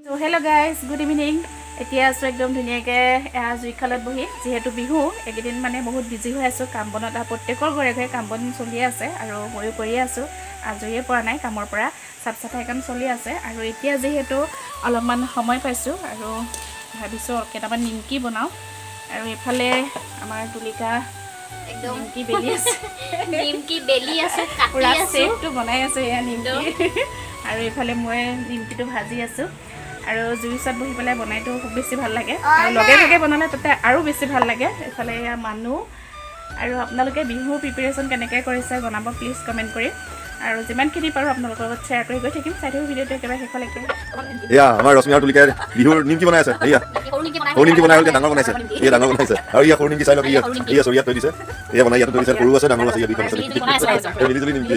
So hello guys, good evening. এতিয়া আছো একদম ধুনিয়াকে জুইখালত বহি যেহেতু বিহু একদিন মানে বহুত বিজি হৈ আছো কাম বনত প্ৰত্যেকৰ ঘৰে ঘৰে কাম বন চলি আছে আৰু ময়ো কৰি আছো আজৰিয়ে পৰা নাই কামৰ পৰা সাফ সাফাই কাম চলি আছে আৰু এতিয়া যেহেতু অলপমান সময় পাইছো আৰু ভাবিছো কেটামান নিমকি বনাও আৰু এফালে আমাৰ তুলিকা একদম নিমকি বেলি আছে কাটি আছে সেটো বনাই আছে এয়া নিমকি আৰু এফালে মই নিমকিটো ভাজি আছো আৰু জুইছত বহি পেলাই বনাইতো খুব বেছি ভাল লাগে আৰু লগে লগে বনালে তাতে আৰু বেছি ভাল লাগে এফালে এয়া মানুহ আৰু আপোনালোকে বিহু প্ৰিপাৰেচন কেনেকৈ কৰিছে জনাব প্লিজ কমেন্ট কৰি আৰু যিমানখিনি পাৰো আপোনালোকৰ লগত শ্বেয়াৰ কৰি গৈ থাকিম চাই থাকো ভিডিওটো একেবাৰে শেষলৈকে এয়া আমাৰ ৰশ্মি আৰু তুলিকাই বিহুৰ নিমকি বনাই আছে এয়া সৰু নিমকি বনাই ডাঙৰ বনাইছে এয়া ডাঙৰ বনাইছে আৰু ইয়া সৰু নিমকি চাই লওক ইয়া চৰিয়াত থৈ দিছে এয়া বনাই ইয়াত থৈ দিছে সৰু আছে ডাঙৰ আছে দুইখন আছে মিলিজুলি নিমকি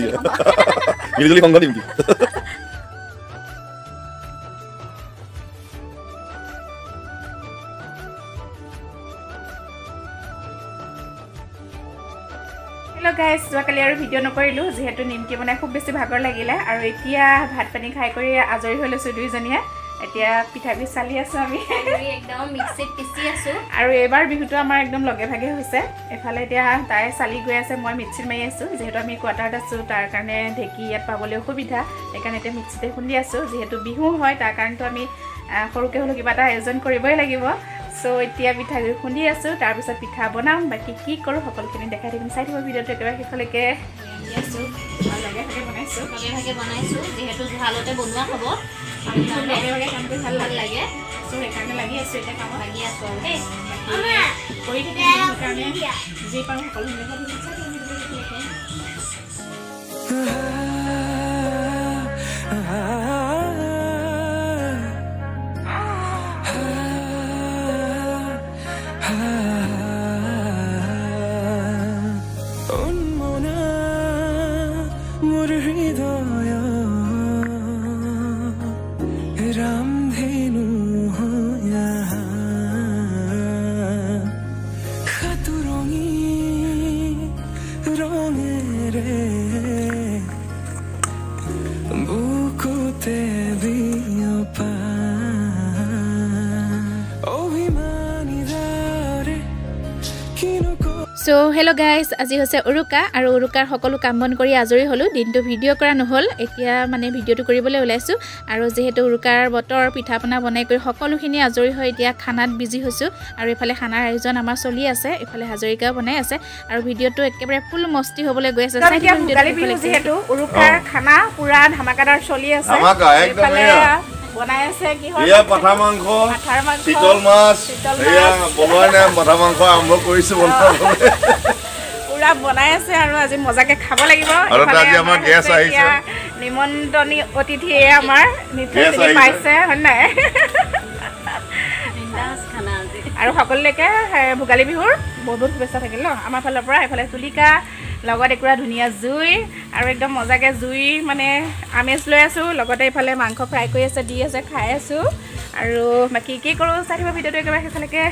মিলিজুলি সংঘ নিমকি Hello guys, যোৱাকালি আৰু ভিডিও নকৰিলো যেহেতু নিমকি বনাই খুব বেছি ভাগৰ লাগিলে আৰু এতিয়া ভাত পানী খাই কৰি আজৰি হৈ লৈছো দুইজনীয়ে এতিয়া পিঠাগুৰি চালি আছো আমি একদম মিক্সিত পিছি আছো আৰু এবাৰ বিহুটো আমাৰ একদম লগে ভাগে হৈছে এফালে এতিয়া তাই চালি গৈ আছে মই মিক্সিত মাৰি আছো যেহেতু আমি কোৱাৰ্টাৰত আছো তাৰ কাৰণে ঢেকি ইয়াত পাবলৈ অসুবিধা সেইকাৰণে এতিয়া মিক্সিতে খুন্দি আছো যেহেতু বিহু হয় তাৰ কাৰণেতো আমি সৰুকে হলো কিবা এটা আয়োজন কৰিবই লাগিব সো এতিয়া পিঠাগুৰি খুন্দি আছো তাৰ পিছত পিঠা বনাম বাকি কি কৰো সকলোখিনি দেখাই থাকিম চাই থাকো ভিডিওটো একেবাৰে শেষলৈকে আছো লগে ভাগে বনাইছো যেহেতু ভালতে বনোৱা হ'ব আমি লগে ভাগে কাম কৰি ভাল লাগে সো সেইকাৰণে লাগি আছো এটা কাম লাগি আছো আৰু দেই কৰি থাকিম কাৰণে যি পাৰো সকলোখিনি দেখাই দিম চাই থাকো ভিডিওটো So hello guys, আজি হৈছে উৰুকা আৰু উৰুকাৰ সকলো কাম বন কৰি আজৰি হলো দিনটো ভিডিও কৰা নহল এতিয়া মানে ভিডিওটো কৰিবলৈ ওলাইছো আৰু যেহেতু উৰুকাৰ বতৰ পিঠাপনা বনাই কৰি সকলোখিনি আজৰি হৈ এতিয়া খানাত বিজি হৈছো আৰু এফালে খানাৰ আয়োজন আমাৰ চলি আছে এফালে হাজৰিকা বনাই আছে আৰু ভিডিওটো একেবাৰে ফুল মস্তি হ'বলৈ গৈ আছে এতিয়া ভোগালী বিহু যেহেতু উৰুকাৰ খানা পুৰা ধামাকাদাৰ চলি আছে এফালে বনাই আছে কি হয় ইয়া পাঠা মাংস চিতল মাছ ইয়া বনোৱা নাই পাঠা মাংস আৰম্ভ কৰিছো বনাবলৈ পুৰা বনাই আছে আৰু আজি মজাকে খাব লাগিব আৰু আজি আমাৰ গেছ আহিছে নিমন্ত্ৰণী অতিথি আমাৰ নিমন্ত্ৰণী পাইছে হয় নাই বিন্দাস খানা আজি আৰু সকলোকে ভোগালী বিহুৰ বহুত শুভেচ্ছা থাকিল ন আমাৰ ফালৰ পৰা এফালে তুলিকা লগত একুৰা ধুনিয়া জুই আৰু একদম মজাকে জুই মানে আমেজ লৈ আছো লগতে ইফালে মাংস ফ্ৰাই কৰি আছে দি আছে খাই আছো আৰু বাকি কি কৰো চাই থাকিব ভিডিওটো একেবাৰে শেষলৈকে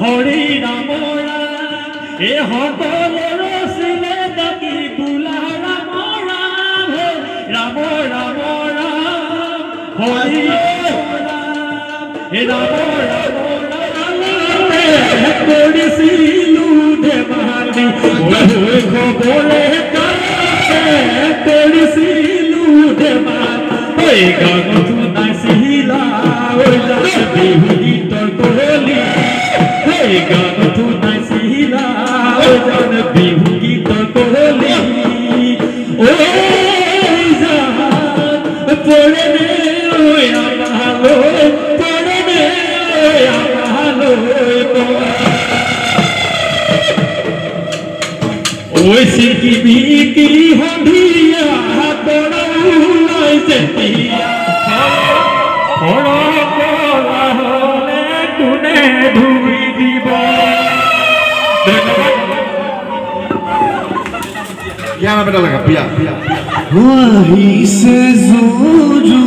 হৰি ৰাম ৰাম এ হতলৰ সিলে ডাকি বুলা ৰাম ৰাম ৰাম ৰাম ৰাম হৰি ৰাম এ ৰাম ৰাম ৰাম কৰিছিলো দেৱানী ঐ খবৰে কৰিছিলো দেৱানী ঐ গানটো নাচিলা ঐ বিহু গীতৰ কলি গানটো নাচিলা ঐ জান বিহু গীতৰ কলি ঐ জান পৰে ঐ আমালৈ পৰে ঐ আমালৈ ঐ চিকিবি কি সন্ধিয়া বৰষুণই যেতিয়া সৰকলা হ'লে কোনে ধুই দিব Piano pra lá, piano. আহিছে জোজো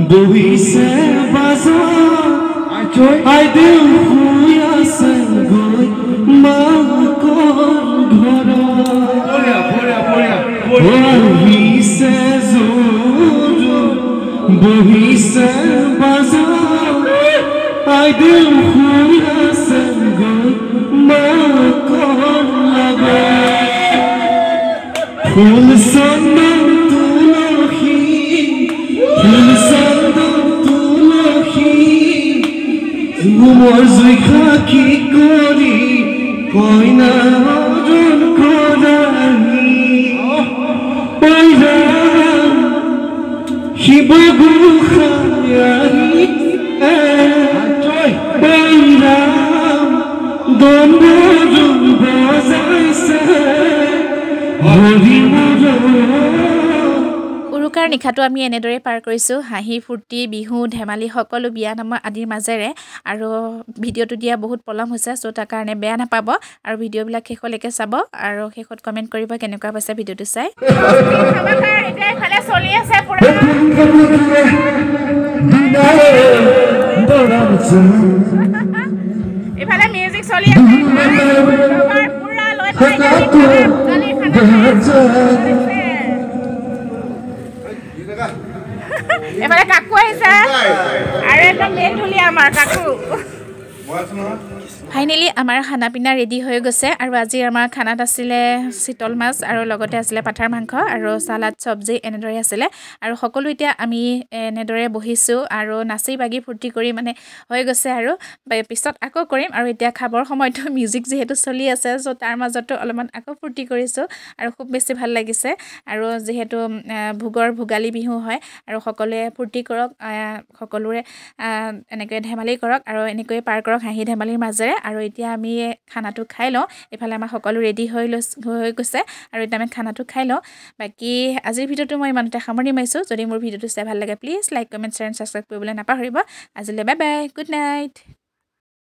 বহিছে বাজাৰ আই দেউ শুই আছে গৈ মাকৰ ঘৰত আহিছে জোজো বহিছে বাজাৰ আই দেউ শুই আছে গৈ মাকৰ লগত ফুল চন্দন তুলসী ফুল চন্দন তুলসী মোৰ জুই খাকি কৰি কইনা অৰ্জন কৰাহি শিৱ গোসাঁই দণ্ডজু বজাইছে উৰুকাৰ নিশাটো আমি এনেদৰে পাৰ কৰিছোঁ হাঁহি ফূৰ্তি বিহু ধেমালি সকলো বিয়া নাম আদিৰ মাজেৰে আৰু ভিডিঅ'টো দিয়া বহুত পলম হৈছে চ' তাৰ কাৰণে বেয়া নাপাব আৰু ভিডিঅ'বিলাক শেষলৈকে চাব আৰু শেষত কমেণ্ট কৰিব কেনেকুৱা পাইছে ভিডিঅ'টো চাই এতিয়া এইফালে চলি আছে পুৰা এইফালে মিউজিক চলি আছে পুৰা লৈ এবাৰে কাকু আহিছে আৰু এটা মেন ধুলিয়া আমাৰ কাকু ফাইনেলি আমাৰ খানা পিনা ৰেডি হৈ গৈছে আৰু আজি আমাৰ খানাত আছিলে চিতল মাছ আৰু লগতে আছিলে পাঠাৰ মাংস আৰু সালাড চব্জি এনেদৰে আছিলে আৰু সকলো এতিয়া আমি এনেদৰে বহিছোঁ আৰু নাচি বাগি ফূৰ্তি কৰি মানে হৈ গৈছে আৰু পিছত আকৌ কৰিম আৰু এতিয়া খাবৰ সময়তো মিউজিক যিহেতু চলি আছে চ' তাৰ মাজতো অলপমান আকৌ ফূৰ্তি কৰিছোঁ আৰু খুব বেছি ভাল লাগিছে আৰু যিহেতু ভোগালী বিহু হয় আৰু সকলোৱে ফূৰ্তি কৰক সকলোৰে এনেকৈ ধেমালি কৰক আৰু এনেকৈ পাৰ কৰক হাঁহি ধেমালিৰ মাজেৰে আৰু এতিয়া আমি খানাটো খাই লওঁ এইফালে আমাৰ সকলো ৰেডি হৈ গৈছে আৰু এতিয়া আমি খানাটো খাই লওঁ বাকী আজিৰ ভিডিঅ'টো মই ইমানতে সামৰণি মাৰিছোঁ যদি মোৰ ভিডিঅ'টো চাই ভাল লাগে please like comment share and subscribe কৰিবলৈ নাপাহৰিব আজিলৈ বাই বাই গুড নাইট